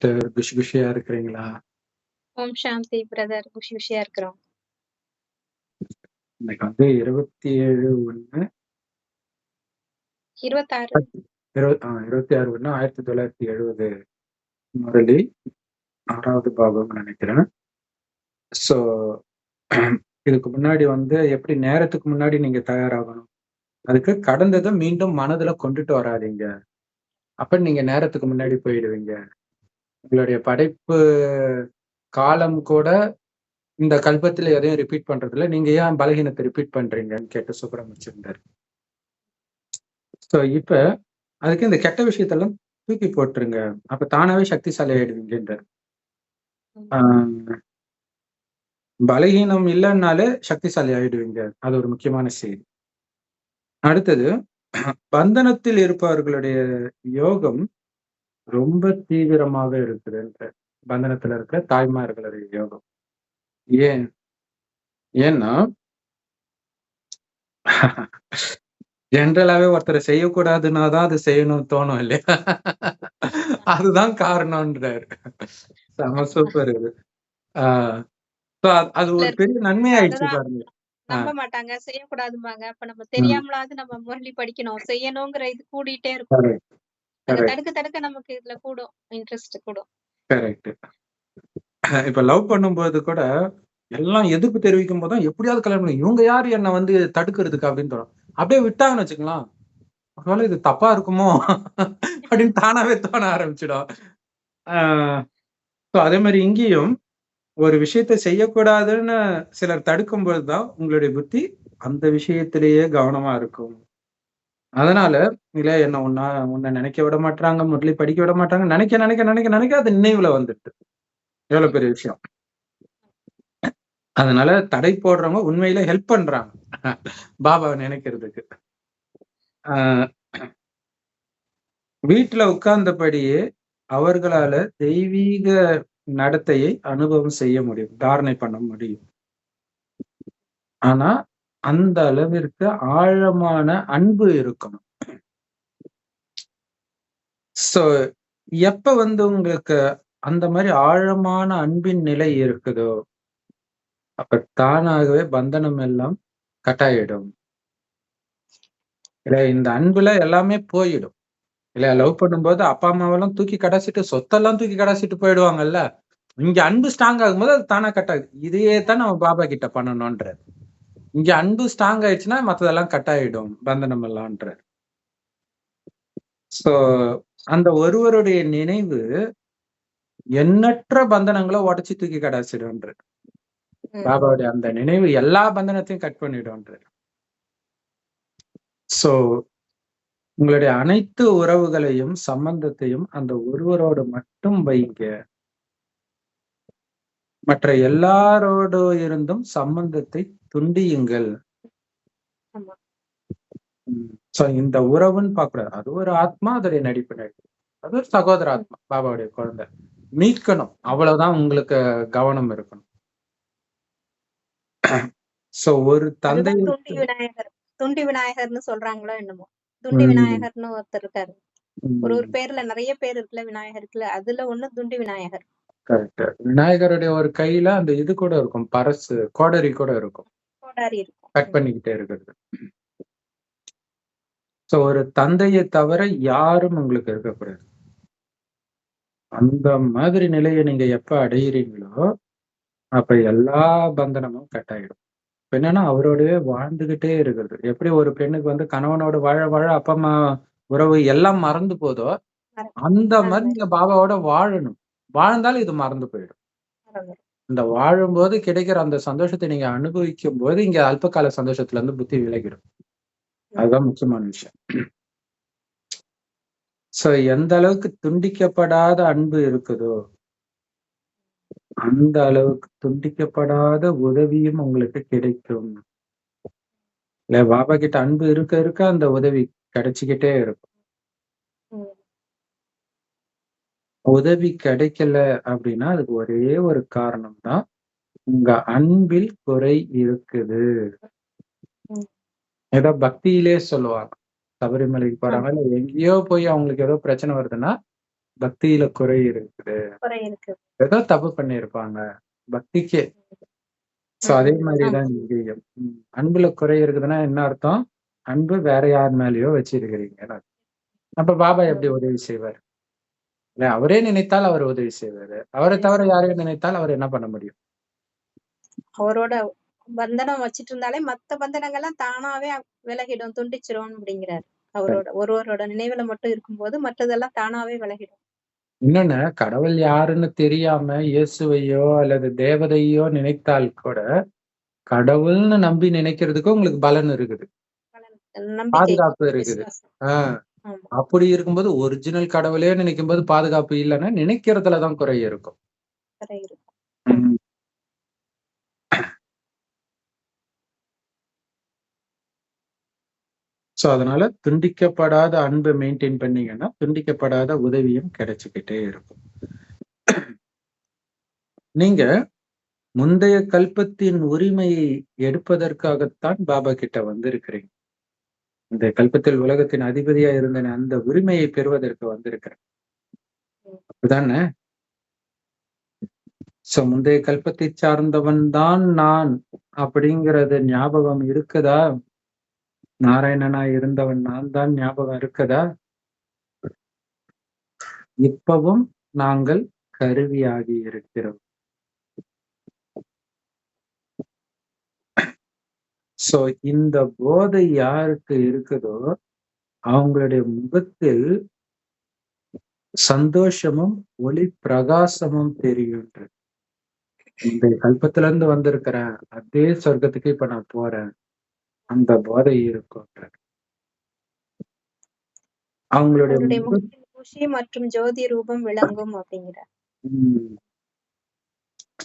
குஷி குஷியா இருக்கிறீங்களா? ஓம் சாந்தி பிரதர். குஷி குஷியா இருக்கிறோம். இன்னைக்கு வந்து 27/1 26 26/1/1970 முரளி 6வது பாகம்னு நினைக்கிறேன். ஸோ இதுக்கு முன்னாடி வந்து எப்படி நேரத்துக்கு முன்னாடி நீங்க தயாராகணும். அதுக்கு கடந்ததை மீண்டும் மனதுல கொண்டுட்டு வராதீங்க. அப்ப நீங்க நேரத்துக்கு முன்னாடி போயிடுவீங்க. உங்களுடைய படைப்பு காலம் கூட இந்த கல்பத்துல எதையும் ரிப்பீட் பண்றது இல்ல. நீங்க ஏன் பலகீனத்தை ரிப்பீட் பண்றீங்கன்னு கேட்டு சுப்பிரமிச்சிருந்தாரு. ஸோ இப்ப அதுக்கு இந்த கெட்ட விஷயத்தெல்லாம் தூக்கி போட்டுருங்க. அப்ப தானாவே சக்திசாலி ஆயிடுவீங்கன்றார். பலகீனம் இல்லைன்னாலே சக்திசாலி ஆயிடுவீங்க. அது ஒரு முக்கியமான செய்தி. அடுத்தது, பந்தனத்தில் இருப்பவர்களுடைய யோகம் ரொம்ப தீவிரமாக இருக்குது. பந்தனத்துல இருக்கிற தாய்மார்களுடைய யோகம். ஏன்னா ஜென்ரலாவே ஒருத்தரை செய்யக்கூடாதுன்னா தான் அது செய்யணும் தோணும் இல்லையா? அதுதான் காரணம்ன்றாரு. செம சூப்பர் இது. அது ஒரு பெரிய நன்மை ஆயிடுச்சு பாருங்க. நம்ப மாட்டாங்க, செய்யக்கூடாதும்பாங்க. அப்ப நம்ம தெரியாமலாவது நம்ம முரளி படிக்கணும், செய்யணுங்கிற இது கூடிட்டே இருக்கும். தடுக்க நமக்கு இதுல கூடும், இன்ட்ரெஸ்ட் கூடும். கரெக்ட். இப்ப லவ் பண்ணும்போது கூட எல்லாம் எதிர்ப்பு தெரிவிக்கும் போதுதான் எப்படியாவது கல்யாணம் பண்ணி இவங்க யாரு என்ன வந்து தடுக்கிறதுக்கு அப்படின்னு தோணும். அப்படியே விட்டாங்கன்னு வச்சுக்கலாம், ஒருவேளை இது தப்பா இருக்குமோ அப்படின்னு தானாவே தோண ஆரம்பிச்சிடும். அதே மாதிரி இங்கேயும் ஒரு விஷயத்தை செய்யக்கூடாதுன்னு சிலர் தடுக்கும் பொழுதுதான் உங்களுடைய புத்தி அந்த விஷயத்திலேயே கவனமா இருக்கும். அதனால இல்ல என்ன உன்னை நினைக்க விட மாட்டாங்க, முரளி படிக்க விட மாட்டாங்க, நினைக்க நினைக்க நினைக்க நினைக்க அது நினைவுல வந்துட்டு எவ்வளவு பெரிய விஷயம். அதனால தடை போடுறவங்க உண்மையில ஹெல்ப் பண்றாங்க பாபாவை நினைக்கிறதுக்கு. வீட்டுல உட்கார்ந்தபடியே அவர்களால தெய்வீக நடத்தையை அனுபவம் செய்ய முடியும், தாரணை பண்ண முடியும். ஆனா அந்த அளவிற்கு ஆழமான அன்பு இருக்கணும். சோ எப்ப வந்து உங்களுக்கு அந்த மாதிரி ஆழமான அன்பின் நிலை இருக்குதோ அப்ப தானாகவே பந்தனம் எல்லாம் கட்டாயிடும். இல்ல இந்த அன்புல எல்லாமே போயிடும். இல்ல லவ் பண்ணும்போது அப்பா அம்மாவெல்லாம் தூக்கி கடாசிட்டு சொத்தெல்லாம் தூக்கி கடாசிட்டு போயிடுவாங்கல்ல. இங்க அன்பு ஸ்ட்ராங் ஆகும்போது அது தானா கட் ஆகுது. இதையே தான் நம்ம பாபா கிட்ட பண்ணணும்ன்ற. இங்க அன்பு ஸ்ட்ராங் ஆயிடுச்சுன்னா மத்ததெல்லாம் கட் ஆயிடும், பந்தனம் எல்லாம்ன்ற. சோ அந்த ஒருவருடைய நினைவு எண்ணற்ற பந்தனங்களை உடைச்சு தூக்கி கடாசிடும்ன்ற. பாபாவுடைய அந்த நினைவு எல்லா பந்தனத்தையும் கட் பண்ணிடும்ன்ற. சோ உங்களுடைய அனைத்து உறவுகளையும் சம்பந்தத்தையும் அந்த ஒருவரோடு மட்டும் வைங்க. மற்ற எல்லாரோடு இருந்தும் சம்பந்தத்தை துண்டியுங்கள். இந்த உறவுன்னு பார்க்கக்கூடாது. அது ஒரு ஆத்மா, அதோடைய நடிப்பு நடிப்பு. அது ஒரு சகோதர ஆத்மா, பாபாவுடைய குழந்தை. மீட்கணும், அவ்வளவுதான் உங்களுக்கு கவனம் இருக்கணும். சோ ஒரு தந்தை துண்டி விநாயகர்னு சொல்றாங்களோ என்னமோ. துண்டி விநாயகர்னு ஒருத்தர் இருக்காரு. ஒரு பேர்ல நிறைய பேர் இருக்குல்ல விநாயகருக்குல, அதுல ஒண்ணு துண்டி விநாயகர். கரெக்ட். விநாயகருடைய ஒரு கையில அந்த இது கூட இருக்கும், பரசு கோடரி கூட இருக்கும், கட் பண்ணிக்கிட்டே இருக்கிறது. சோ ஒரு தந்தையை தவிர யாரும் உங்களுக்கு இருக்கக்கூடாது. அந்த மாதிரி நிலையை நீங்க எப்ப அடையிறீங்களோ அப்ப எல்லா பந்தனமும் கட் ஆயிடும். என்னன்னா அவரோடவே வாழ்ந்துகிட்டே இருக்கிறது. எப்படி ஒரு பெண்ணுக்கு வந்து கணவனோட வாழ வாழ அப்பா அம்மா உறவு எல்லாம் மறந்து போதோ, அந்த மாதிரி நீங்க பாபாவோட வாழணும். வாழ்ந்தாலும் இது மறந்து போயிடும். இந்த வாழும்போது கிடைக்கிற அந்த சந்தோஷத்தை நீங்க அனுபவிக்கும் போது இங்க அல்பகால சந்தோஷத்துல இருந்து புத்தி விலகிடும். அதுதான் முக்கியமான விஷயம். சோ எந்த அளவுக்கு துண்டிக்கப்படாத அன்பு இருக்குதோ அந்த அளவுக்கு துண்டிக்கப்படாத உதவியும் உங்களுக்கு கிடைக்கும். இல்ல பாபா கிட்ட அன்பு இருக்க இருக்க அந்த உதவி கிடைச்சுக்கிட்டே இருக்கும். உதவி கிடைக்கல அப்படின்னா அதுக்கு ஒரே ஒரு காரணம் தான், உங்க அன்பில் குறை இருக்குது. ஏதோ பக்தியிலே சொல்லுவாங்க, சபரிமலைக்கு போறாங்க இல்ல எங்கேயோ போய் அவங்களுக்கு ஏதோ பிரச்சனை வருதுன்னா பக்தியில குறை இருக்குது. குறை இருக்கு. ஏதோ தப்பு பண்ணியிருப்பாங்க. பக்திக்கே. சோ அதே மாதிரிதான் இங்கேயும். அன்புல குறை இருக்குதுன்னா என்ன அர்த்தம்? அன்பு வேற யார் மேலயோ வச்சிருக்கிறீங்க. அப்ப பாபா எப்படி உதவி செய்வார்? இல்ல அவரே நினைத்தால் அவர் உதவி செய்வாரு. அவரை தவிர யாரையும் நினைத்தால் அவர் என்ன பண்ண முடியும்? அவரோட பந்தனம் வச்சிட்டு இருந்தாலே மத்த பந்தனங்கள்லாம் தானாவே விலகிடும், துண்டிச்சிரும் அப்படிங்கிறாரு. அவரோட ஒருவரோட நினைவுல மட்டும் இருக்கும்போது மற்றதெல்லாம் தானாவே விலகிடும். இன்னொன்னு, கடவுள் யாருன்னு தெரியாம இயேசுவையோ அல்லது தேவதையோ நினைத்தால் கூட கடவுள்னு நம்பி நினைக்கிறதுக்கு உங்களுக்கு பலன் இருக்குது, பாதுகாப்பு இருக்குது. அப்படி இருக்கும்போது ஒரிஜினல் கடவுளே நினைக்கும் போது பாதுகாப்பு இல்லைன்னா நினைக்கிறதுலதான் குறை இருக்கும். சோ அதனால துண்டிக்கப்படாத அன்பை மெயின்டைன் பண்ணீங்கன்னா துண்டிக்கப்படாத உதவியும் கிடைச்சுக்கிட்டே இருக்கும். நீங்க முந்தைய கல்பத்தின் உரிமையை எடுப்பதற்காகத்தான் பாபா கிட்ட வந்திருக்கிறீங்க. இந்த கல்பத்தில் உலகத்தின் அதிபதியா இருந்த அந்த உரிமையை பெறுவதற்கு வந்திருக்கிறேன், அப்படிதானே? சோ முந்தைய கல்பத்தை சார்ந்தவன் தான் நான் அப்படிங்கறது ஞாபகம் இருக்குதா? நாராயணனா இருந்தவன் நான் தான் ஞாபகம் இருக்குதா? இப்பவும் நாங்கள் கருவியாகி இருக்கிறோம். சோ இந்த போதை யாருக்கு இருக்குதோ அவங்களுடைய முகத்தில் சந்தோஷமும் ஒளி பிரகாசமும் தெரியுன்ற. இந்த கல்பத்துல இருந்து வந்திருக்கிறேன், அதே சொர்க்கத்துக்கு இப்ப நான் போறேன், அந்த போதை இருக்கும்ன்ற. அவங்களுடைய குஷி மற்றும் ஜோதி ரூபம் விளங்கும் அப்படிங்கிறார்.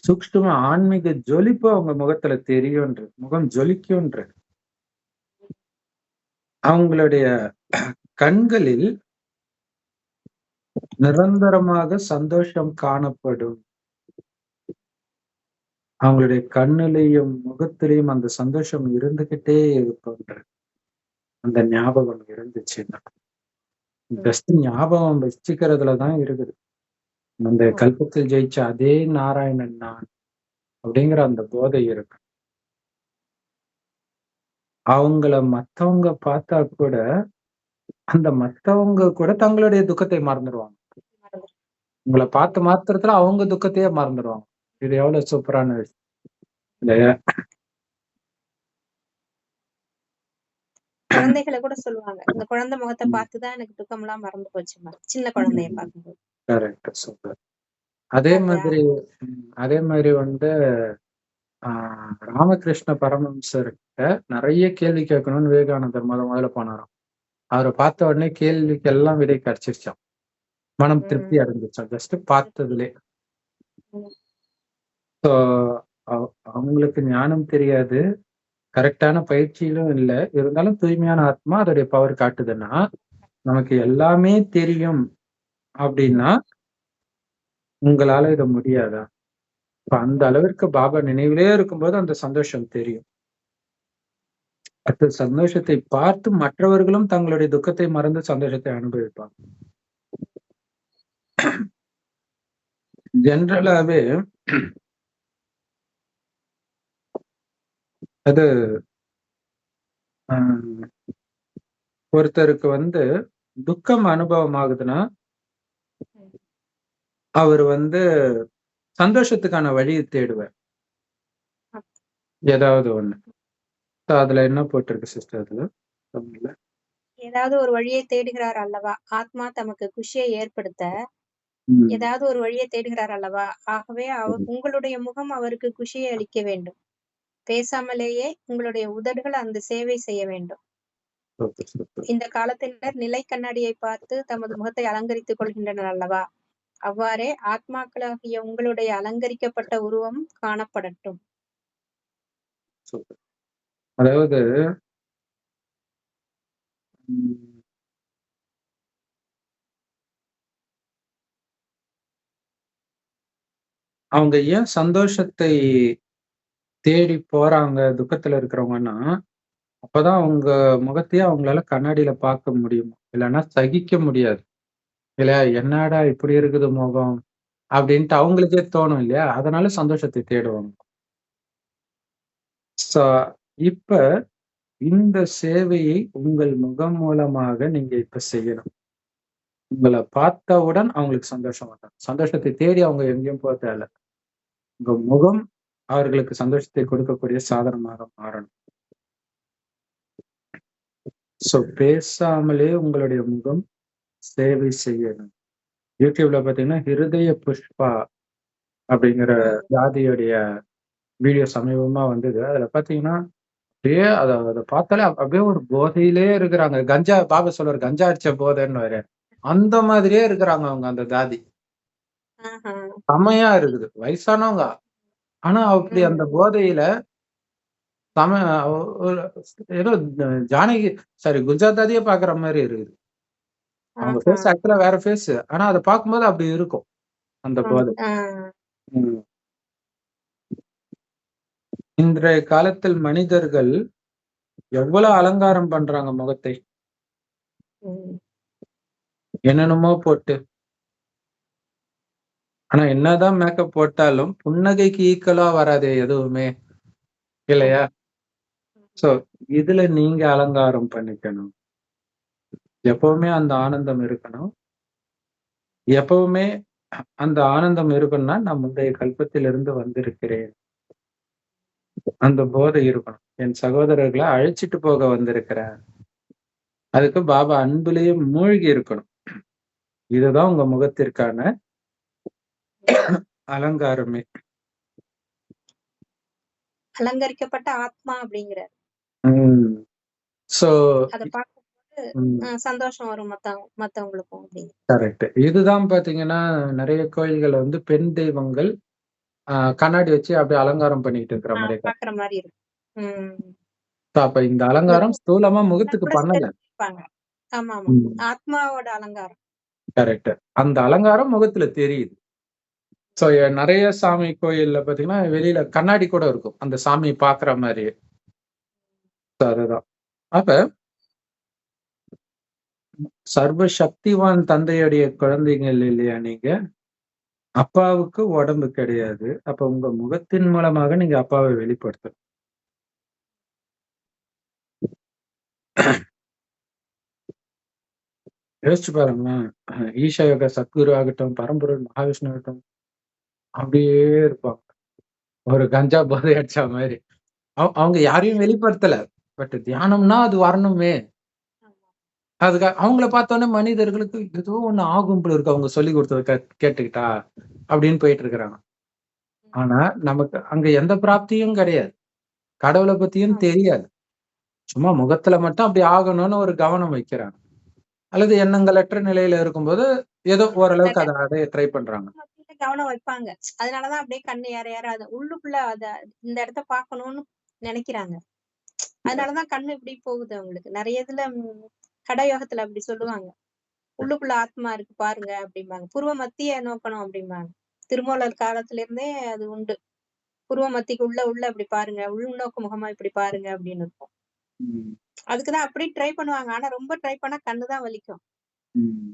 சூக்ஷ்ம ஆன்மீக ஜொலிப்பு அவங்க முகத்துல தெரியும்ன்ற. முகம் ஜொலிக்கும்ன்ற. அவங்களுடைய கண்களில் நிரந்தரமாக சந்தோஷம் காணப்படும். அவங்களுடைய கண்ணிலையும் முகத்திலையும் அந்த சந்தோஷம் இருந்துகிட்டே இருக்கும்ன்ற. அந்த ஞாபகம் இருந்துச்சுன்னா ஜஸ்ட் ஞாபகம் வச்சுக்கிறதுலதான் இருக்குது. அந்த கல்பத்தில் ஜெயிச்ச அதே நாராயணன் நான் அப்படிங்கிற அந்த போதை இருக்கு. அவங்கள மத்தவங்க பார்த்தா கூட அந்த மத்தவங்க கூட தங்களுடைய துக்கத்தை மறந்துடுவாங்க. உங்களை பார்த்த மாத்திரத்துல அவங்க துக்கத்தையே மறந்துடுவாங்க. இது எவ்வளவு சூப்பரான விஷயம் இல்லையா? குழந்தைகளை கூட சொல்லுவாங்க, இந்த குழந்தை முகத்தை பார்த்துதான் எனக்கு துக்கம் எல்லாம் மறந்து போச்சு, சின்ன குழந்தைய பார்க்கும்போது. Correct, super. அதே மாதிரி வந்து ராமகிருஷ்ண பரமஹம்சர்கிட்ட நிறைய கேள்வி கேட்கணும்னு விவேகானந்தர் முதல்ல போனாராம். அவரை பார்த்த உடனே கேள்விக்கு எல்லாம் விடை கிடைச்சிருச்சான். மனம் திருப்தி அடைஞ்சிச்சான் ஜஸ்ட் பார்த்ததுலே. அவங்களுக்கு ஞானம் தெரியாது, கரெக்டான பயிற்சியிலும் இல்லை, இருந்தாலும் தூய்மையான ஆத்மா அதோடைய பவர் காட்டுதுன்னா நமக்கு எல்லாமே தெரியும் அப்படின்னா உங்களால இதை முடியாதா? அந்த அளவிற்கு பாபா நினைவிலே இருக்கும்போது அந்த சந்தோஷம் தெரியும். அந்த சந்தோஷத்தை பார்த்து மற்றவர்களும் தங்களுடைய துக்கத்தை மறந்து சந்தோஷத்தை அனுபவிப்பாங்க. ஜென்ரலாவே அது ஒருத்தருக்கு வந்து துக்கம் அனுபவம் ஆகுதுன்னா அவர் வந்து சந்தோஷத்துக்கான வழியை தேடுவார், ஏதாவது ஒண்ணு. அதுல என்ன போட்டிருக்கு சிஸ்டர்? அதுல ஏதாவது ஒரு வழியை தேடுகிறார் அல்லவா? ஆத்மா தமக்கு குஷியை ஏற்படுத்த ஏதாவது ஒரு வழியை தேடுகிறார் அல்லவா? ஆகவே உங்களுடைய முகம் அவருக்கு குஷியை அளிக்க வேண்டும். பேசாமலேயே உங்களுடைய உதடுகள் அந்த சேவை செய்ய வேண்டும். இந்த காலத்தினர் நிலை கண்ணாடியை பார்த்து தமது முகத்தை அலங்கரித்துக் கொள்கின்றனர் அல்லவா? அவ்வாறே ஆத்மாக்களாகிய உங்களுடைய அலங்கரிக்கப்பட்ட உருவம் காணப்படட்டும். அதாவது அவங்க ஏன் சந்தோஷத்தை தேடி போறாங்க துக்கத்துல இருக்கிறவங்கன்னா, அப்பதான் அவங்க முகத்தையே அவங்களால கண்ணாடியில பார்க்க முடியும், இல்லைன்னா சகிக்க முடியாது. இல்லையா? என்னடா இப்படி இருக்குது முகம் அப்படின்ட்டு அவங்களுக்கே தோணும் இல்லையா? அதனால சந்தோஷத்தை தேடுவாங்க. சோ இப்ப இந்த சேவையை உங்கள் முகம் மூலமாக நீங்க இப்ப செய்யணும். உங்கள பார்த்தவுடன் அவங்களுக்கு சந்தோஷம் வரும். சந்தோஷத்தை தேடி அவங்க எங்கேயும் போக தேவையில்ல. உங்க முகம் அவர்களுக்கு சந்தோஷத்தை கொடுக்கக்கூடிய சாதனமாக மாறணும். சோ பேசாமலே உங்களுடைய முகம் சேவை செய்யணும். யூடியூப்ல பாத்தீங்கன்னா, ஹிருதய புஷ்பா அப்படிங்கிற ஜாதியுடைய வீடியோ சமீபமா வந்தது. அதுல பாத்தீங்கன்னா, அப்படியே அத பார்த்தாலே அப்படியே ஒரு போதையிலே இருக்கிறாங்க. கஞ்சா பாபா சொல்லுவாரு, கஞ்சா அடிச்ச போதைன்னுவாரு. அந்த மாதிரியே இருக்கிறாங்க அவங்க அந்த தாதி. ஆஹா. செமையா இருக்குது. வயசானவங்க. ஆனா அப்படி அந்த போதையில செம ஒரு ஏதோ ஜானகி குஜராத் தாதியே பார்க்குற மாரி இருக்குது. அவங்க ஆஹா. ஃபேஸ் ஆக்சுவலா வேற ஃபேஸ். ஆனா அத பார்க்கும்போது அப்படி இருக்கும். அந்த போதை. ஆ. ம். இன்றைய காலத்தில் மனிதர்கள் எவ்வளவு அலங்காரம் பண்றாங்க முகத்தை. ம். என்னென்னமோ போட்டு. ஆனா என்னதான் மேக்கப் போட்டாலும் புன்னகைக்கு ஈக்குவலா வராதே எதுவுமே. இல்லையா? சோ இதுல நீங்க அலங்காரம் பண்ணிக்கணும். எப்பவுமே அந்த ஆனந்தம் இருக்கணும். எப்பவுமே அந்த ஆனந்தம் இருக்குன்னா, நான் முந்தைய கல்பத்திலிருந்து வந்திருக்கிறேன். அந்த போதை இருக்கணும். என் சகோதரர்களை அழைச்சிட்டு போக வந்திருக்கிறேன். அதுக்கு பாபா அன்பிலேயே மூழ்கி இருக்கணும். இதுதான் உங்க முகத்திற்கான அலங்காரமே. அலங்கரிக்கப்பட்ட ஆத்மா அப்படிங்கிறார். ம். சோ அத பார்க்கும்போது ம். சந்தோஷம் வரும் மத்தவங்களுக்கும் அப்படின்னு. கரெக்ட். இதுதான் பாத்தீங்கன்னா, நெறைய கோயில்கள்ல வந்து பெண் தெய்வங்கள் கண்ணாடி வச்சு அப்படியே அலங்காரம் பண்ணிக்கிட்டு இருக்கிற மாரி காட்டுறாங்க. பார்க்குற மாரி இருக்கும். ம். அப்ப இந்த அந்த அலங்காரம் ஸ்தூலமா முகத்துக்கு கூட பண்ணல. சிலர் ஆமா, ஆமா. ம். ஆத்மாவோட அலங்காரம். கரெக்ட். அந்த அலங்காரம் முகத்துல தெரியுது. சோ நெறைய சாமி கோயில்ல பாத்தீங்கன்னா, வெளியில கண்ணாடி கூட இருக்கும். அந்த சாமிய பார்க்குற மாரி. அதுதான். அப்ப சர்வ சக்திவான் தந்தையுடைய குழந்தைகள் இல்லையா நீங்க? அப்பாவுக்கு உடம்பு கிடையாது. அப்ப உங்க முகத்தின் மூலமாக நீங்க அப்பாவை வெளிப்படுத்தணும். யோசிச்சு பாருங்களேன். ஈஷா யோகா சத்குரு ஆகட்டும், பரம்பொருள் மகாவிஷ்ணு ஆகட்டும், அப்படியே இருப்பாங்க. ஒரு கஞ்சா போதை அடிச்ச மாரி. அவங்க யாரையும் வெளிப்படுத்தல. பட் தியானம்னா அது வரணுமே. அவங்கள பார்த்தோனே மனிதர்களுக்கு ஏதோ ஒண்ணு ஆகும் போல இருக்கு. அவங்க சொல்லிக் குடுத்தத கேட்டுக்கிட்டா அப்படின்னு போயிட்டு இருக்கிறாங்க. ஆனா நமக்கு அங்க எந்த பிராப்தியும் கிடையாது. கடவுள பத்தியும் தெரியாது. சும்மா முகத்துல மட்டும் அப்படி ஆகணும்னு ஒரு கவனம் வைக்கிறாங்க. அல்லது எண்ணங்களற்ற நிலையில இருக்கும்போது ஏதோ ஓரளவுக்கு அத அடைய ட்ரை பண்றாங்க. கவனம் வைப்பாங்க. அதனாலதான் அப்படியே கண்ணு ஏற அது உள்ளுக்குள்ள இந்த இடத்த பார்க்கணும்னு நினைக்கிறாங்க. அதனாலதான் கண்ணு இப்படி போகுது அவங்களுக்கு. நெறைய இதுல கடயோகத்துல அப்படி சொல்லுவாங்க. உள்ளுக்குள்ள ஆத்மா இருக்கு பாருங்க அப்படிம்பாங்க. புருவ மத்திய நோக்கணும் அப்படிம்பாங்க. திருமூலர் காலத்துல இருந்தே அது உண்டு. புருவ மத்திக்கு உள்ள அப்படி பாருங்க. உள்நோக்கு முகமா இப்படி பாருங்க அப்படின்னு இருக்கும். அதுக்குதான் அப்படி ட்ரை பண்ணுவாங்க. ஆனா ரொம்ப ட்ரை பண்ணா கண்ணு தான் வலிக்கும்.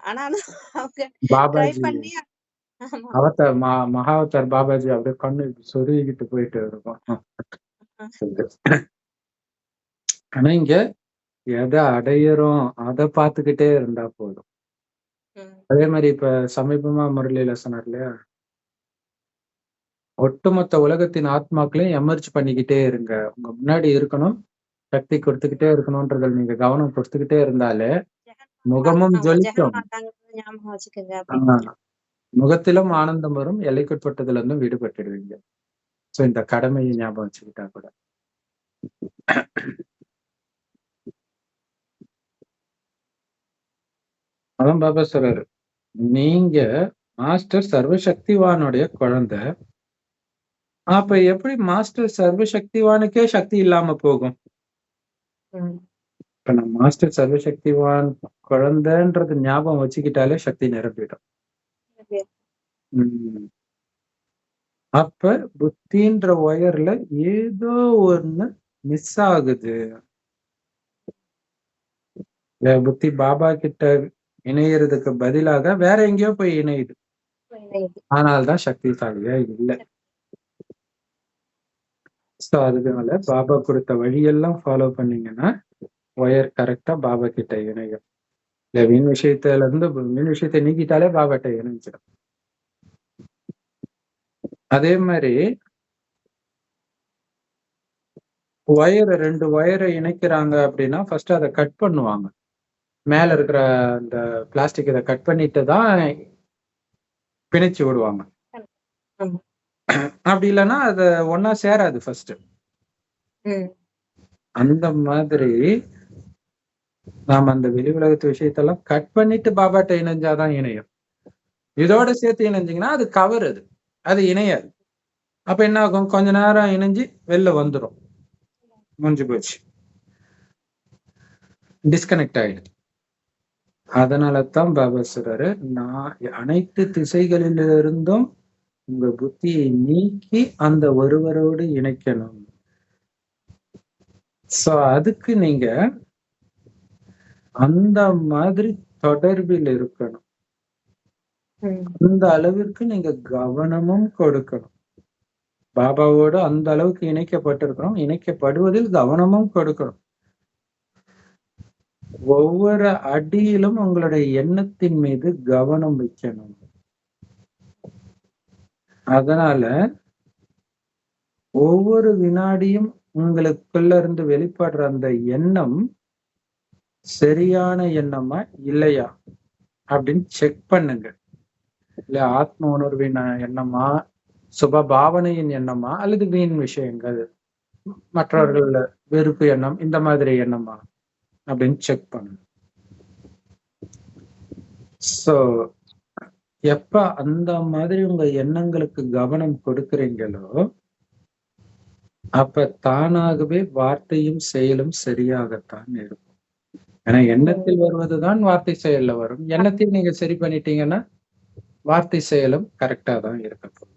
ஆனாலும் அவங்க ட்ரை பண்ணி அவதார் மகாவதார் பாபாஜி அப்படியே கண்ணு சொருகிட்டு போயிட்டு இருக்கும். ஆனா இங்க எதை அடையிறோம் அத பார்த்துக்கிட்டே இருந்தா போதும். அதே மாதிரி இப்ப சமீபமா முரளியில சொன்னார் இல்லையா, ஒட்டுமொத்த உலகத்தின் ஆத்மாக்களையும் எமர்ஜ் பண்ணிக்கிட்டே இருங்க. உங்க முன்னாடி இருக்கணும், சக்தி கொடுத்துக்கிட்டே இருக்கணும்ன்றத நீங்க கவனம் கொடுத்துக்கிட்டே இருந்தாலே முகமும் ஜொலிக்கும். முகத்திலும் ஆனந்தம் வரும், எல்லைக்குட்பட்டதுல இருந்தும் விடுபட்டுடுவீங்க. சோ இந்த கடமையை ஞாபகம் வச்சுக்கிட்டா கூட. அதான் பாபா சொல்றாரு, நீங்க மாஸ்டர் சர்வசக்திவானுடைய குழந்தை. அப்ப எப்படி மாஸ்டர் சர்வசக்திவானுக்கே சக்தி இல்லாம போகும்? இப்ப நான் மாஸ்டர் சர்வசக்திவான் குழந்தைன்றது ஞாபகம் வச்சுக்கிட்டாலே சக்தி நிரம்பிடும். அப்ப புத்தின்ற ஒயர்ல ஏதோ ஒண்ணு மிஸ் ஆகுது. புத்தி பாபா கிட்ட இணையறதுக்கு பதிலாக வேற எங்கேயோ போய் இணையுது. இணையுது. ஆனால்தான் சக்திசாலியா இல்லை. ஸோ அதனால பாபா கொடுத்த வழியெல்லாம் ஃபாலோ பண்ணீங்கன்னா ஒயர் கரெக்டா பாபா கிட்ட இணையும். இல்ல வீண் விஷயத்துல இருந்து வீண் விஷயத்தை நீக்கிட்டாலே பாபாட்ட இணைஞ்சிடும். அதே மாதிரி ரெண்டு ஒயரை இணைக்கிறாங்க அப்படின்னா ஃபர்ஸ்ட் அதை கட் பண்ணுவாங்க. மேல இருக்கிற அந்த பிளாஸ்டிக் இதை கட் பண்ணிட்டு தான் பிணைச்சு விடுவாங்க. ஆமா. அப்படி இல்லைன்னா அது ஒன்னா சேராது ஃபர்ஸ்ட். அந்த மாதிரி நாம அந்த வெளி உலகத்து விஷயத்தெல்லாம் கட் பண்ணிட்டு பாபாட்ட இணைஞ்சாதான் இணையும். இதோட சேர்த்து இணைஞ்சிங்கன்னா அது கவர், அது இணையாது. அப்ப என்ன ஆகும், கொஞ்ச நேரம் இணைஞ்சு வெளில வந்துடும், முடிஞ்சு போச்சு, டிஸ்கனெக்ட் ஆயிடுது. அதனாலதான் பாபா சொல்றாரு, நான் அனைத்து திசைகளிலிருந்தும் உங்க புத்தியை நீக்கி அந்த ஒருவரோடு இணைக்கணும். சோ அதுக்கு நீங்க அந்த மாதிரி தொடர்பில் இருக்கணும். அந்த அளவிற்கு நீங்க கவனமும் கொடுக்கணும். பாபாவோடு அந்த அளவுக்கு இணைக்கப்பட்டிருக்கிறோம், இணைக்கப்படுவதில் கவனமும் கொடுக்கணும். ஒவ்வொரு அடியிலும் உங்களுடைய எண்ணத்தின் மீது கவனம் வைக்கணும். அதனால ஒவ்வொரு வினாடியும் உங்களுக்குள்ள இருந்து வெளிப்படுற அந்த எண்ணம் சரியான எண்ணமா இல்லையா அப்படின்னு செக் பண்ணுங்க. இல்ல ஆத்ம உணர்வின் எண்ணமா, சுப பாவனையின் எண்ணமா, அல்லது வீண் விஷயங்கள், மற்றவர்கள் வெறுப்பு எண்ணம், இந்த மாதிரி எண்ணமா அப்படின்னு செக் பண்ணுங்க. சோ எப்ப அந்த மாதிரி உங்க எண்ணங்களுக்கு கவனம் கொடுக்கறீங்களோ அப்ப தானாகவே வார்த்தையும் செயலும் சரியாகத்தான் இருக்கும். ஏன்னா எண்ணத்தில் வருவதுதான் வார்த்தை செயல்ல வரும். எண்ணத்தில் நீங்க சரி பண்ணிட்டீங்கன்னா வார்த்தை செயலும் கரெக்டா தான் இருக்கும்.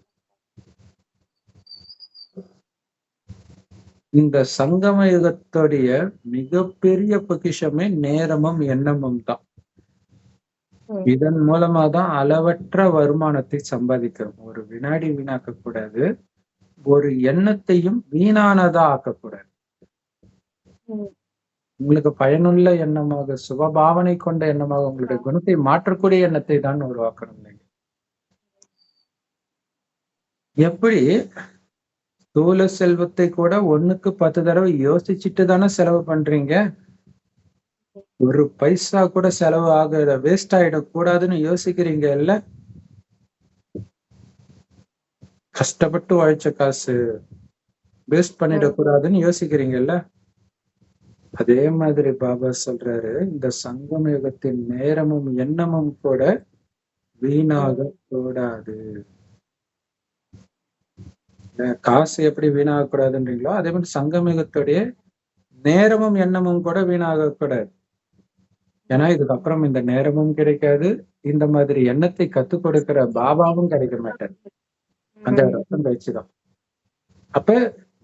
இந்த சங்கம யுகத்துடைய மிகப்பெரிய பொக்கிஷமே நேரமும் எண்ணமும் தான். இதன் மூலமா தான் அளவற்ற வருமானத்தை சம்பாதிக்கிறோம். ஒரு வினாடி வீணாக்க கூடாது, ஒரு எண்ணத்தையும் வீணானதா ஆக்கக்கூடாது. உங்களுக்கு பயனுள்ள எண்ணமாக, சுபபாவனை கொண்ட எண்ணமாக, உங்களுடைய குணத்தை மாற்றக்கூடிய எண்ணத்தை தான் உருவாக்கணும். நீங்க எப்படி ஸ்தூல செல்வத்தை கூட 1க்கு 10 தடவை யோசிச்சுட்டு தானே செலவு பண்றீங்க. ஒரு பைசா கூட செலவு ஆக வேஸ்ட் ஆயிடக்கூடாதுன்னு யோசிக்கிறீங்க இல்ல? கஷ்டப்பட்டு உழைச்ச காசு வேஸ்ட் பண்ணிடக்கூடாதுன்னு யோசிக்கிறீங்கல்ல? அதே மாதிரி பாபா சொல்றாரு, இந்த சங்கம யுகத்தின் நேரமும் எண்ணமும் கூட வீணாக கூடாது. காசு எப்படி வீணாக கூடாதுன்றீங்களோ அதே மாதிரி சங்கம யுகத்துடைய நேரமும் எண்ணமும் கூட வீணாக கூடாது. ஏன்னா இதுக்கப்புறம் இந்த நேரமும் கிடைக்காது, இந்த மாதிரி எண்ணத்தை கத்துக் கொடுக்கிற பாபாவும் கிடைக்க மாட்டார். அந்த ரத்தம் கழிச்சுதான். அப்ப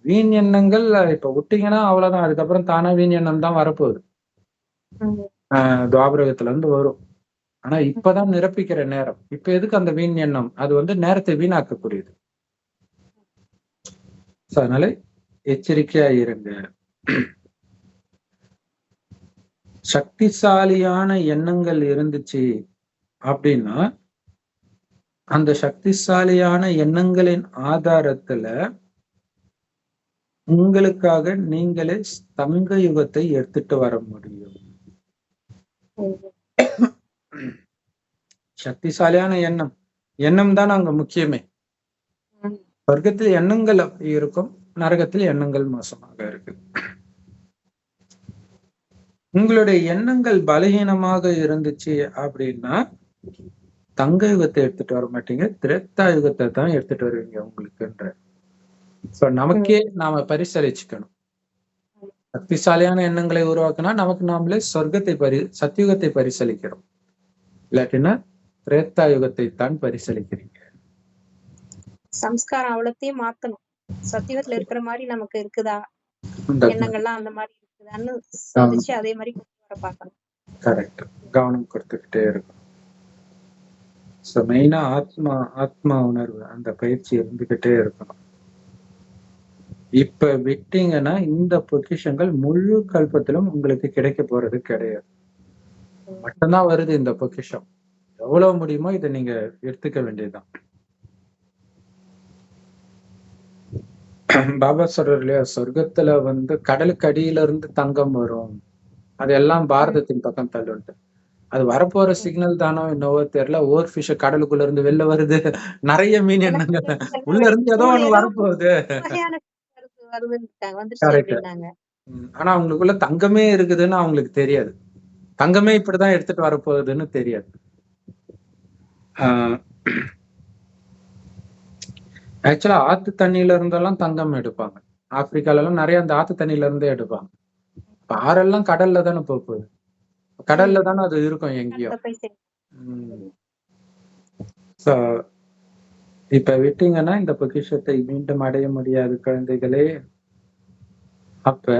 வீண் எண்ணங்கள் இப்ப விட்டீங்கன்னா அவ்வளவுதான், அதுக்கப்புறம் தானா வீண் எண்ணம் தான் வரப்போகுது. துவாபரகத்துல இருந்து வரும். ஆனா இப்பதான் நிரப்பிக்கிற நேரம். இப்ப எதுக்கு அந்த வீண் எண்ணம்? அது நேரத்தை வீணாக்கக்கூடியது. அதனால எச்சரிக்கையா இருங்க. சக்திசாலியான எண்ணங்கள் இருந்துச்சு அப்படின்னா அந்த சக்திசாலியான எண்ணங்களின் ஆதாரத்துல உங்களுக்காக நீங்களே தங்க யுகத்தை எடுத்துட்டு வர முடியும். சக்திசாலியான எண்ணம் தான் அங்க முக்கியமே. சொர்க்கத்தில் எண்ணங்கள் அப்படி இருக்கும், நரகத்தில் எண்ணங்கள் மோசமாக இருக்கு. உங்களுடைய எண்ணங்கள் பலகீனமாக இருந்துச்சு அப்படின்னா தங்க யுகத்தை எடுத்துட்டு வர மாட்டீங்க, திரேதா யுகத்தை தான் எடுத்துட்டு வருவீங்க உங்களுக்குன்ற. சோ நமக்கே நாம பரிசளிச்சுக்கணும். சக்திசாலியான எண்ணங்களை உருவாக்குனா நமக்கு நாமளே சொர்க்கத்தை சத்தியுகத்தை பரிசளிக்கிறோம். இல்லாட்டினா திரேதா யுகத்தை தான் பரிசளிக்கிறீங்க. சம்ஸ்காரம் அவ்வளத்தையும் மாத்தணும். சத்தியுகத்துல இருக்கிற மாதிரி நமக்கு இருக்குதா, எண்ணங்கள்லாம் அந்த மாதிரி இருக்குதான்னு சோதிச்சு அதே மாதிரி கொண்டு வர பார்க்கணும். கரெக்ட். கவனம் கொடுத்துக்கிட்டே இருக்கும். ஸோ மெயினா ஆத்மா உணர்வு அந்த பயிற்சி இருந்துகிட்டே இருக்கணும். இப்ப விட்டீங்கன்னா இந்த பொக்கிஷங்கள் முழு கல்பத்திலும் உங்களுக்கு கிடைக்க போறது கிடையாது. மட்டும்தான் வருது இந்த பொக்கிஷம். எவ்வளவு முடியுமோ இதை நீங்க எடுத்துக்க வேண்டியதுதான். பாபா சொல்றாரு இல்லையா, சொர்க்கத்துல வந்து கடலுக்கு அடியில இருந்து தங்கம் வரும், அதெல்லாம் பாரதத்தின் பக்கம் தள்ளுன்ட்டு. அது வரப்போற சிக்னல் தானோ என்னவோ தெரியல. ஓர் ஃபிஷ் கடலுக்குள்ள இருந்து வெளில வருது, நிறைய மீன் என்னங்க உள்ள இருந்து ஏதோ ஒண்ணு வரப்போகுது. கரெக்ட். ஆனா அவங்களுக்குள்ள தங்கமே இருக்குதுன்னு அவங்களுக்கு தெரியாது. தங்கமே இப்படிதான் எடுத்துட்டு வரப்போகுதுன்னு தெரியாது. ஆக்சுவலா ஆத்து தண்ணியில இருந்தெல்லாம் தங்கம் எடுப்பாங்க. ஆப்பிரிக்கால எல்லாம் நிறைய அந்த ஆத்து தண்ணியில இருந்தே எடுப்பாங்க. பாரெல்லாம் கடல்ல தானே போகுது, கடல்ல தானே அது இருக்கும் எங்கேயும். இப்ப விட்டீங்கன்னா இந்த பொக்கிஷத்தை மீண்டும் அடைய முடியாது குழந்தைகளே. அப்ப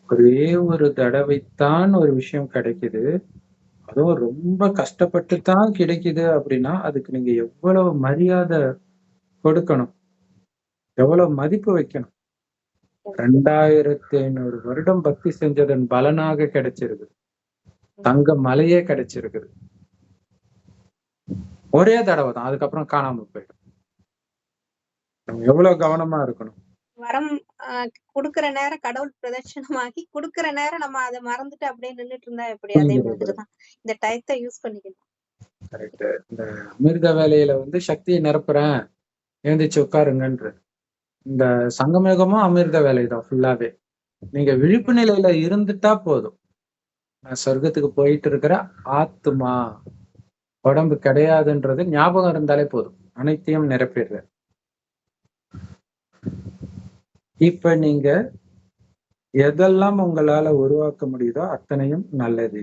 ஒரே ஒரு தடவைத்தான் ஒரு விஷயம் கிடைக்குது, அதுவும் ரொம்ப கஷ்டப்பட்டு தான் கிடைக்குது அப்படின்னா அதுக்கு நீங்க எவ்வளவு மரியாதை கொடுக்கணும், எவ்வளவு மதிப்பு வைக்கணும். 2500 வருடம் பக்தி செஞ்சதன் பலனாக கிடைச்சிருக்கு, தங்க மலையே கிடைச்சிருக்குது. ஒரே தடவை தான், அதுக்கப்புறம் காணாம போயிடும். நம்ம எவ்வளவு கவனமா இருக்கணும். வரம் குடுக்கற நேரம் கடவுள் பிரதட்சணமாகி குடுக்கற நேரம் நம்ம அதை மறந்துட்டு அப்படியே நின்னுட்டு இருந்தா எப்படி? அதே மாதிரிதான் இந்த டயத்தை யூஸ் பண்ணிக்கணும். கரெக்ட். இந்த அமிர்த வேலையில வந்து சக்தியை நிரப்புறேன், எழுந்திரிச்சு உட்காருங்கன்ற இந்த சங்கமேகமும் அமிர்த வேலைதான் ஃபுல்லாவே. நீங்க விழிப்பு நிலையில இருந்துட்டா போதும். நான் சொர்க்கத்துக்கு போயிட்டு இருக்கிற ஆத்மா, உடம்பு கிடையாதுன்றது ஞாபகம் இருந்தாலே போதும், அனைத்தையும் நிரப்பிடுற. இப்ப நீங்க எதெல்லாம் உங்களால உருவாக்க முடியுதோ அத்தனையும் நல்லது.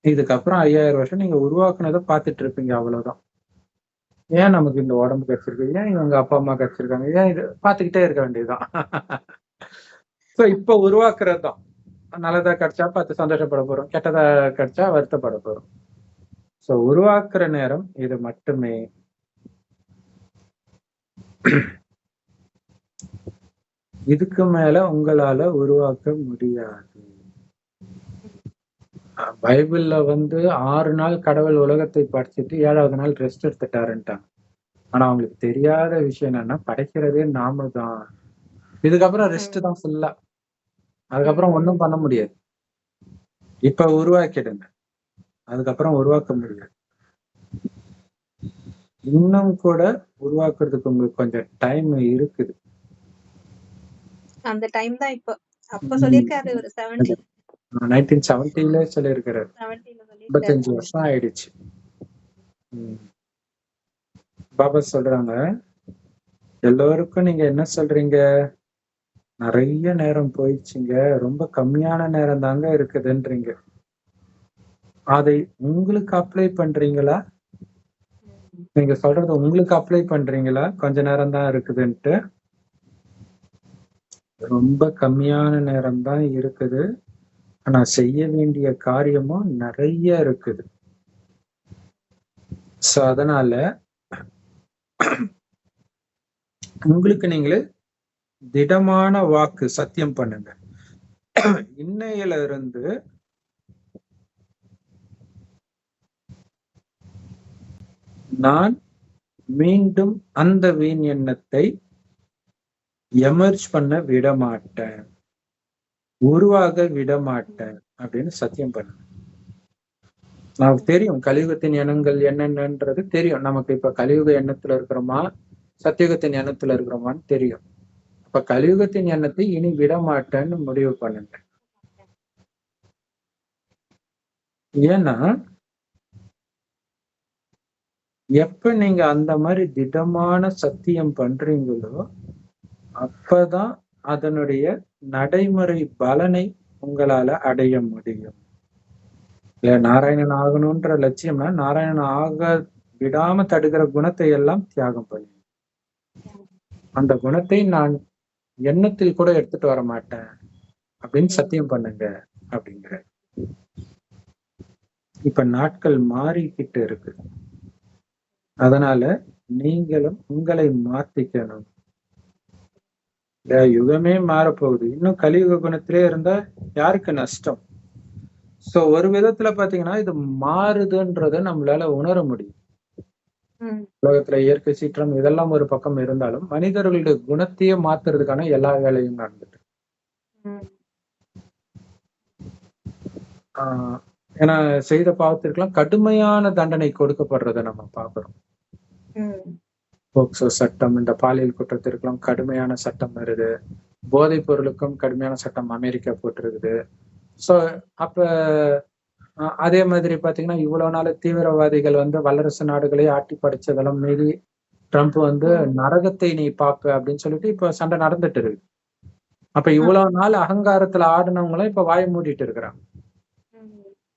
இதுக்கப்புறம் 5000 வருஷம் நீங்க உருவாக்குனதை பார்த்துட்டு இருப்பீங்க, அவ்வளவுதான். ஏன் நமக்கு இந்த உடம்பு கிடைச்சிருக்கு, ஏன் இவங்க அப்பா அம்மா கிடைச்சிருக்காங்க, ஏன் இது பார்த்துக்கிட்டே இருக்க வேண்டியதுதான். சோ இப்ப உருவாக்குறது தான். நல்லதா கிடைச்சா பார்த்து சந்தோஷப்பட போறோம், கெட்டதா கிடைச்சா வருத்தப்பட போறோம். சோ உருவாக்குற நேரம் இது மட்டுமே. இதுக்கு மேல உங்களால உருவாக்க முடியாது. பைபிள்ல வந்து 6 நாள் கடவுள் உலகத்தை படைச்சிட்டு 7வது நாள் ரெஸ்ட் எடுத்துட்டாருன்ட்டாங்க. ஆனா அவங்களுக்கு தெரியாத விஷயம் என்னன்னா, படைக்கிறதே நாம தான். இதுக்கப்புறம் ரெஸ்ட் தான் ஃபுல்லா. அதுக்கப்புறம் ஒண்ணும் பண்ண முடியாது. இப்ப உருவாக்கிடுங்க, அதுக்கப்புறம் உருவாக்க முடியாது. இன்னும் கூட உருவாக்குறதுக்கு உங்களுக்கு கொஞ்சம் டைம் இருக்குது. அந்த டைம் தான் இப்போ. அப்ப சொல்லிருக்காரு ஒரு 1970ல சொல்லியிருக்கிறாரு. 55 வருஷம் ஆயிடுச்சு. பாபா சொல்றாங்க, எல்லோருக்கும் நீங்க என்ன சொல்றீங்க, நிறைய நேரம் போயிடுச்சுங்க, ரொம்ப கம்மியான நேரம் தாங்க இருக்குதுன்றீங்க. அதை உங்களுக்கு அப்ளை பண்றீங்களா? நீங்க சொல்றது உங்களுக்கு அப்ளை பண்றீங்களா? கொஞ்ச நேரம் தான் இருக்குதுன்ட்டு. ரொம்ப கம்மியான நேரம் தான் இருக்குது, ஆனா செய்ய வேண்டிய காரியமும் நிறைய இருக்குது. சோ அதனால உங்களுக்கு நீங்களே திடமான வாக்கு சத்தியம் பண்ணுங்க. இன்னையில இருந்து நான் மீண்டும் அந்த வீண் எண்ணத்தை எமர்ஜ் பண்ண விட மாட்டேன், உருவாக விட மாட்டேன் அப்படின்னு சத்தியம் பண்ணுங்க. நமக்கு தெரியும் கலியுகத்தின் எண்ணங்கள் என்னென்னன்றது தெரியும் நமக்கு. இப்ப கலியுக எண்ணத்துல இருக்கிறோமா, சத்தியுகத்தின் எண்ணத்துல இருக்கிறோமான்னு தெரியும். அப்ப கலியுகத்தின் எண்ணத்தை இனி விட மாட்டேன்னு முடிவு பண்ணுங்க. ஏன்னா எப்ப நீங்க அந்த மாதிரி திடமான சத்தியம் பண்றீங்களோ அப்பதான் அதனுடைய நடைமுறை பலனை உங்களால அடைய முடியும். இல்ல நாராயணன் ஆகணும்ன்ற லட்சியம்னா நாராயணன் ஆக விடாம தடுக்கிற குணத்தை எல்லாம் தியாகம் பண்ணு. அந்த குணத்தை நான் எண்ணத்தில் கூட எடுத்துட்டு வர மாட்டேன் அப்படின்னு சத்தியம் பண்ணுங்க அப்படிங்கிற. இப்ப நாட்கள் மாறிக்கிட்டு இருக்கு. அதனால நீங்களும் உங்களை மாத்திக்கணும். யுகமே மாறப்போகுது. இன்னும் கலியுக குணத்திலே இருந்தா யாருக்கு நஷ்டம்? சோ ஒரு விதத்துல பாத்தீங்கன்னா இது மாறுதுன்றத நம்மளால உணர முடியும். உலகத்துல இயற்கை சீற்றம் இதெல்லாம் ஒரு பக்கம் இருந்தாலும் மனிதர்களுடைய குணத்தையே மாத்துறதுக்கான எல்லா வேலையும் நடந்துட்டு. ஏன்னா செய்த பாவத்திற்கெல்லாம் கடுமையான தண்டனை கொடுக்கப்படுறத நம்ம பாக்குறோம். போக்சோ சட்டம், இந்த பாலியல் குற்றத்திற்கெல்லாம் கடுமையான சட்டம் வருது. போதைப் பொருளுக்கும் கடுமையான சட்டம் அமெரிக்கா போட்டிருக்குது. சோ அப்ப அதே மாதிரி பாத்தீங்கன்னா இவ்வளவு நாள் தீவிரவாதிகள் வல்லரசு நாடுகளே ஆட்டி படைச்சதெல்லாம் மீறி ட்ரம்ப் நரகத்தை நீ பாப்ப அப்படின்னு சொல்லிட்டு இப்ப சண்டை நடந்துட்டு இருக்கு. அப்ப இவ்வளவு நாள் அகங்காரத்துல ஆடுனவங்களும் இப்ப வாயை மூடிட்டு இருக்கிறாங்க.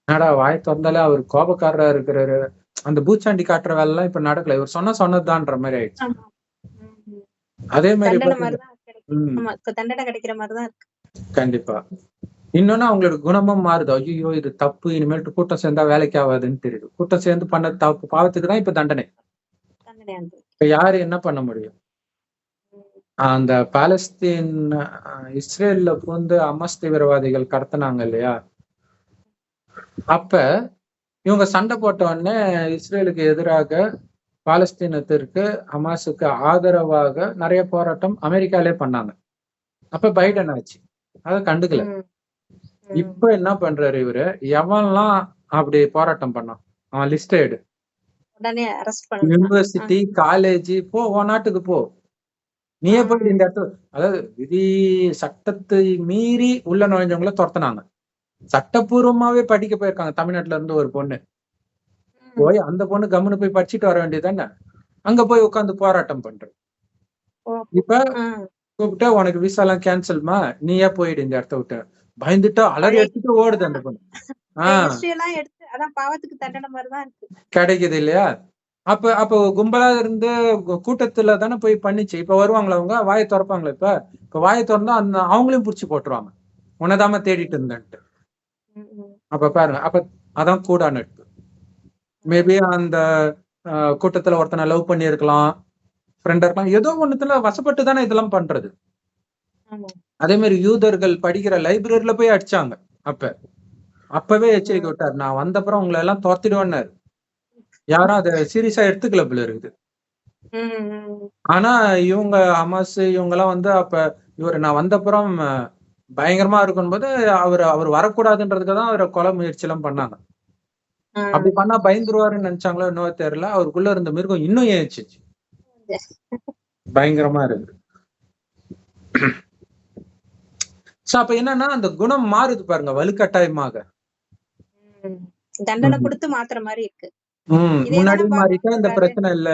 என்னடா வாய் திறந்தாலே அவர் கோபக்காரரா இருக்கிறாரு, அந்த பூச்சாண்டி காட்டுற வேலை எல்லாம் இப்ப நடக்கல, இவர் சொன்னதுதான்ற மாதிரி ஆயிடுச்சு. அதே மாதிரி தண்டனை கிடைக்கிற மாதிரிதான் இருக்கு. கண்டிப்பா. இன்னொன்னு அவங்களோட குணமும் மாறுது. ஐயோ இது தப்பு, இனிமேல்ட்டு கூட்டம் சேர்ந்தா வேலைக்கு ஆகாதுன்னு தெரியுது. கூட்டம் சேர்ந்து பண்ண தப்பு பாவத்துக்கு தான் இப்ப தண்டனை. இப்ப யாரு என்ன பண்ண முடியும்? அந்த பாலஸ்தீன் இஸ்ரேல்ல ஹமாஸ் தீவிரவாதிகள் கடத்தினாங்க இல்லையா? அப்ப இவங்க சண்டை போட்ட உடனே இஸ்ரேலுக்கு எதிராக பாலஸ்தீனத்திற்கு ஹமாஸுக்கு ஆதரவாக நிறைய போராட்டம் அமெரிக்காலே பண்ணாங்க. அப்ப பைடன் ஆச்சு, அதை கண்டுக்கல. இப்ப என்ன பண்றாரு இவரு, எவன்லாம் அப்படி போராட்டம் பண்ணான் அவன் லிஸ்ட் எடு, யூனிவர்சிட்டி காலேஜ் போ, உன் நாட்டுக்கு போ, நீயே போய் இந்த இடத்துல, அதாவது விதி சட்டத்தை மீறி உள்ள நுழைஞ்சவங்கள துரத்துனாங்க. சட்டப்பூர்வமாவே படிக்க போயிருக்காங்க தமிழ்நாட்டுல இருந்து ஒரு பொண்ணு, போய் அந்த பொண்ணு கம்முன்னு போய் படிச்சுட்டு வர வேண்டியதானே, அங்க போய் உட்காந்து போராட்டம் பண்ற. இப்ப கூப்பிட்டு உனக்கு விசா எல்லாம் கேன்சல்மா, நீயே போயிடு இந்த இடத்த விட்டு, பயந்துட்டு அலறி எடுத்துட்டு ஓடுது அந்த பொண்ணு. கிடைக்குது இல்லையா? அப்ப கும்பலா இருந்து கூட்டத்துல தானே போய் பண்ணிச்சு. இப்ப வருவாங்களா அவங்க, வாயை திறப்பாங்களா? இப்ப வாயை திறந்தா அந்த அவங்களையும் புடிச்சு போட்டுருவாங்க, உன்னதாம தேடிட்டு இருந்தேன்ட்டு. அப்ப பாருங்க, அப்ப அதான் கூட நட்பு. மேபி அந்த கூட்டத்துல ஒருத்தனை லவ் பண்ணி இருக்கலாம், ஃப்ரெண்டா இருக்கலாம், ஏதோ ஒண்ணுத்துல வசப்பட்டு தானே இதெல்லாம் பண்றது. அதே மாதிரி யூதர்கள் படிக்கிற லைப்ரரியில போய் அடிச்சாங்க. அப்பவே எச்சரிக்கை விட்டாரு, நான் வந்தப்புறம் உங்களை எல்லாம் துரத்திடுவேன்னாரு. யாரும் அதை சீரியஸா எடுத்துக்கல போல இருக்குது. ஆனா இவங்க ஹமாஸ் இவங்க எல்லாம் அப்ப இவரு நான் வந்தப்புறம் பயங்கரமா இருக்கும் போது அவர் வரக்கூடாதுன்றதுக்கு தான் அவரை கொலை முயற்சி எல்லாம் பண்ணாங்க. அப்படி பண்ணா பயந்துருவாருன்னு நினைச்சாங்களோ என்னவோ தெரியல, அவருக்குள்ள இருந்த மிருகம் இன்னும் ஏச்சிச்சு, பயங்கரமா இருக்கு. அப்ப என்னன்னா அந்த குணம் மாறுது பாருங்க, வலுக்கட்டாயமாக. தண்டனை கொடுத்து மாத்துற மாதிரி இருக்கு. முன்னாடி மாறிட்டா இந்த பிரச்சனை இல்ல.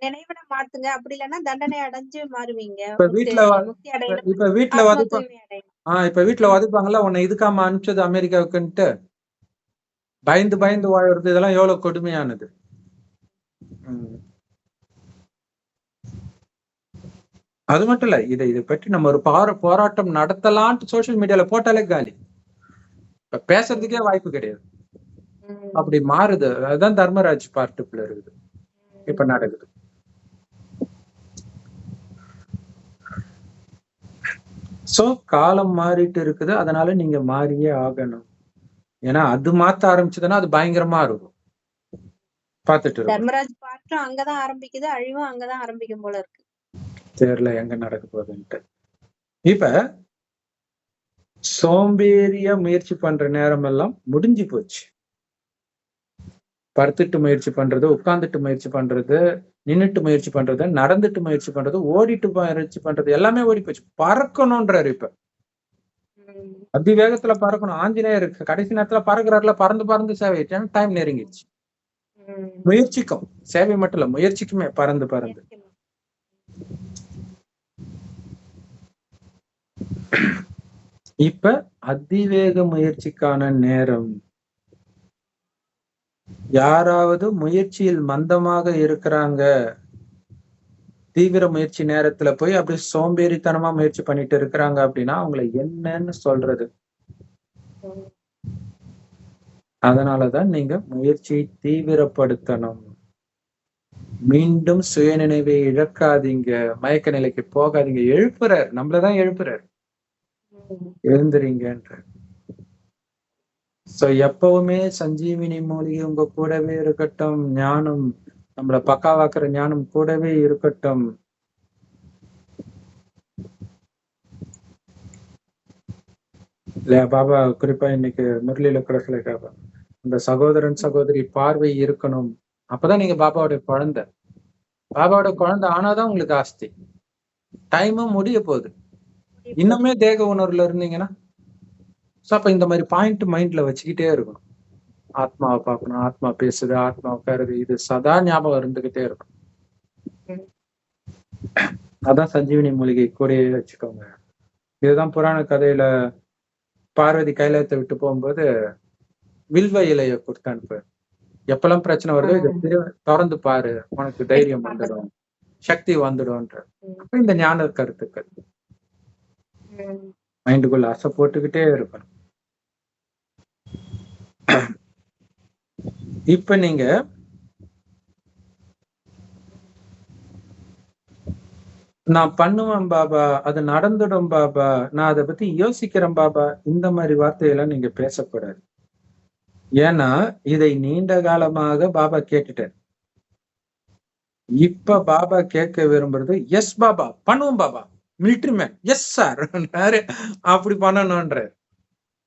நினைவுல மாத்துங்க, அப்படி இல்லைன்னா தண்டனை அடைஞ்சு மாறுவீங்க. இப்ப வீட்டுல வதப்பாங்கல்ல, உன்னை இதுக்காம அனுப்பிச்சது அமெரிக்காவுக்குன்ட்டு பயந்து பயந்து வாழறது, இதெல்லாம் எவ்வளவு கொடுமையானது. அது மட்டும் இல்ல, இதை பற்றி நம்ம ஒரு போராட்டம் நடத்தலான்ட்டு சோசியல் மீடியால போட்டாலே காலி, இப்ப பேசுறதுக்கே வாய்ப்பு கிடையாது. அப்படி மாறுது. அதுதான் தர்மராஜ் பார்ட்டுக்குள்ள இருக்குது இப்ப நடக்குது. சோ காலம் மாறிட்டு இருக்குது, அதனால நீங்க மாறியே ஆகணும். ஏன்னா அது மாத்த ஆரம்பிச்சதுன்னா அது பயங்கரமா இருக்கும். பாத்துட்டு தர்மராஜ் பாட்டும் அங்கதான் ஆரம்பிக்குது, அழிவும் அங்கதான் ஆரம்பிக்கும் போல இருக்கு. தெரியல எங்க நடக்க போகுதுன்ட்டு. இப்ப சோம்பேறியா முயற்சி பண்ற நேரம் எல்லாம் முடிஞ்சு போச்சு. படுத்துட்டு முயற்சி பண்றது, உட்கார்ந்துட்டு முயற்சி பண்றது, நின்னுட்டு முயற்சி பண்றது, நடந்துட்டு முயற்சி பண்றது, ஓடிட்டு முயற்சி பண்றது, எல்லாமே ஓடி போச்சு. பறக்கணும்ன்றாரு. இப்ப அதிவேகத்துல பறக்கணும். ஆஞ்சநேயர் கடைசி நேரத்துல பறக்குறாருல, பறந்து பறந்து சேவை, டைம் நெருங்கிடுச்சு. முயற்சிக்கும், சேவை மட்டும் இல்ல முயற்சிக்குமே பறந்து பறந்து. இப்ப அதிவேக முயற்சிக்கான நேரம். யாராவது முயற்சியில் மந்தமாக இருக்கிறாங்க, தீவிர முயற்சி நேரத்துல போய் அப்படி சோம்பேறித்தனமா முயற்சி பண்ணிட்டு இருக்கிறாங்க அப்படின்னா அவங்களை என்னன்னு சொல்றது? அதனாலதான் நீங்க முயற்சியை தீவிரப்படுத்தணும். மீண்டும் சுயநினைவை இழக்காதீங்க, மயக்க நிலைக்கு போகாதீங்க. எழுப்புறார், நம்மளதான் எழுப்புறார், எழுந்துறீங்கன்ற. சோ எப்பவுமே சஞ்சீவினி மூலிகை உங்க கூடவே இருக்கட்டும். ஞானம், நம்மள பக்காவாக்குற ஞானம் கூடவே இருக்கட்டும். இல்லையா பாபா குறிப்பா இன்னைக்கு முரளியில கூட சொல்லிருக்காங்க, இந்த சகோதரன் சகோதரி பார்வை இருக்கணும். அப்பதான் நீங்க பாபாவோட குழந்தை. பாபாவோட குழந்தை ஆனாதான் உங்களுக்கு ஆஸ்தி. டைமும் முடிய போகுது. இன்னுமே தேக உணர்வுல இருந்தீங்கன்னா, அப்ப இந்த மாதிரி பாயிண்ட் மைண்ட்ல வச்சுக்கிட்டே இருக்கணும். ஆத்மாவை பார்க்கணும், ஆத்மா பேசுது, ஆத்மா உட்காருது, இது சதா ஞாபகம் இருந்துகிட்டே இருக்கும். அதான் சஞ்சீவினி மூலிகை கூடயே வச்சுக்கோங்க. இதுதான் புராண கதையில பார்வதி கைலாயத்தை விட்டு போகும்போது வில்வ இலைய கொடுத்து அனுப்பு. எப்பெல்லாம் பிரச்சனை வருதோ இதை திறந்து பாரு, உனக்கு தைரியம் வந்துடும், சக்தி வந்துடும்ன்ற. அப்ப இந்த ஞான கருத்துக்கள் மைண்டுக்குள்ள அசை போட்டுக்கிட்டே இருக்கணும். இப்ப நீங்க நான் பண்ணுவேன் பாபா, அது நடந்துடும் பாபா, நான் அதை பத்தி யோசிக்கிறேன் பாபா, இந்த மாதிரி வார்த்தையெல்லாம் நீங்க பேசக்கூடாது. ஏன்னா இதை நீண்ட காலமாக பாபா கேட்டுட்டார். இப்ப பாபா கேட்க விரும்புறது எஸ் பாபா, பண்ணுவோம் Baba, military man, yes sir, அப்படி பண்ணணும்ன்ற.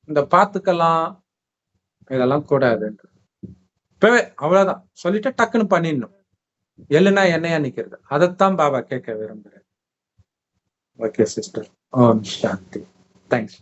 இந்த பாத்துக்கலாம் இதெல்லாம் கூடாதுன்ற. இப்பவே அவ்வளவுதான் சொல்லிட்டு டக்குன்னு பண்ணிடணும். இல்லைன்னா என்னையா நிக்கிறது, அதைத்தான் பாபா கேட்க விரும்புறேன். Okay sister. ஓம் சாந்தி. தேங்க்ஸ்.